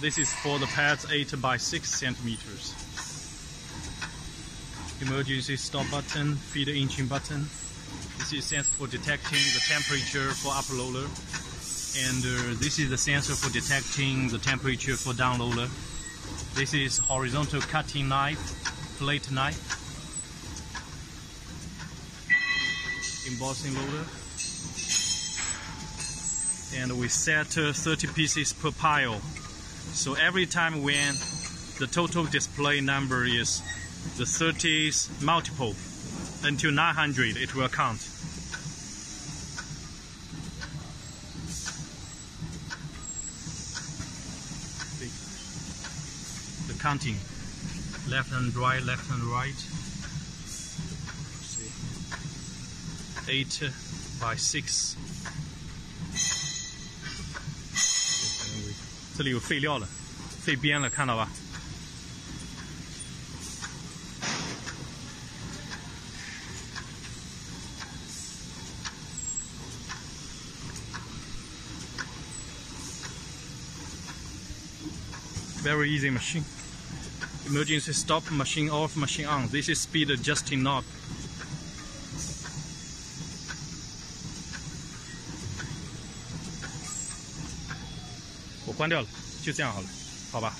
This is for the pads 8 by 6 centimeters. Emergency stop button, feed inching button. This is sensor for detecting the temperature for upper roller. And this is the sensor for detecting the temperature for down roller. This is horizontal cutting knife, plate knife. Embossing roller. And we set 30 pieces per pile. So every time when the total display number is the 30's multiple until 900, it will count. The counting, left and right, left and right. See, 8 by 6. 这里有废料了，废边了，看到吧？ Very easy machine. Emergency stop, machine off, machine on. This is speed adjusting knob. 我关掉了，就这样好了，好吧？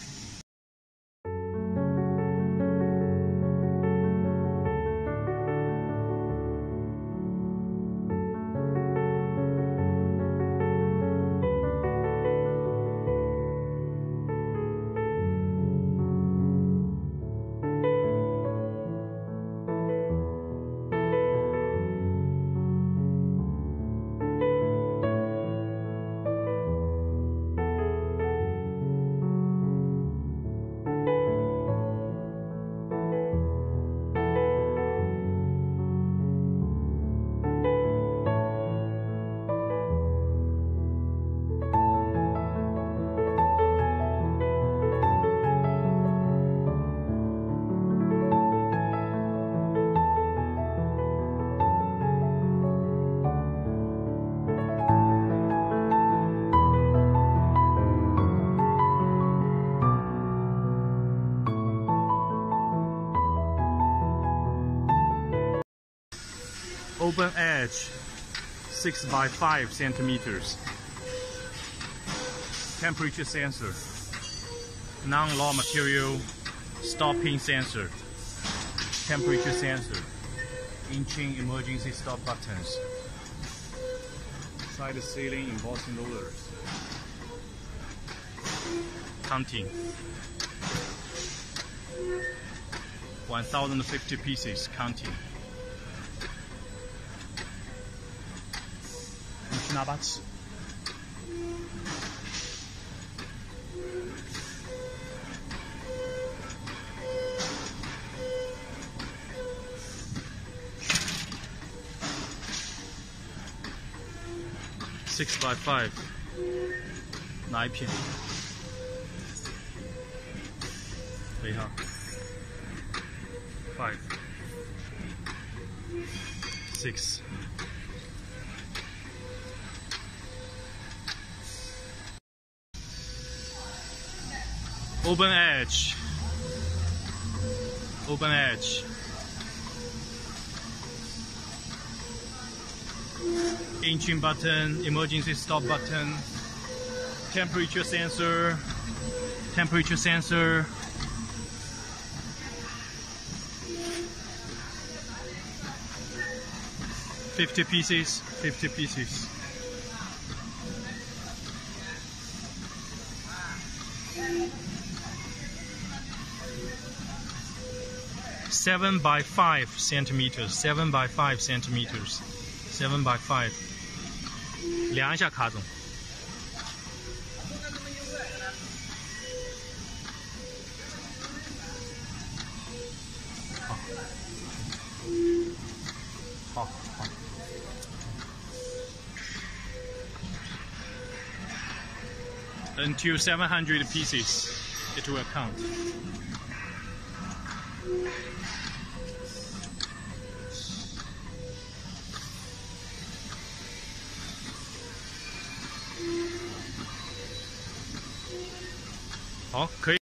Open edge, 6 by 5 centimeters. Temperature sensor. Non-raw material stopping sensor. Temperature sensor. Inching emergency stop buttons. Side ceiling embossing rollers. Counting. 1050 pieces counting. 拿把尺。6 by 5， 拿一片。等一下。5 6 Open edge. Open edge. Inching button, emergency stop button, temperature sensor, temperature sensor. $50 pieces, $50 pieces. Seven by 5 centimeters. 7 by 5 centimeters. 7 by 5. 量一下卡总。好，好。Until 700 pieces, it will count. 好，可以。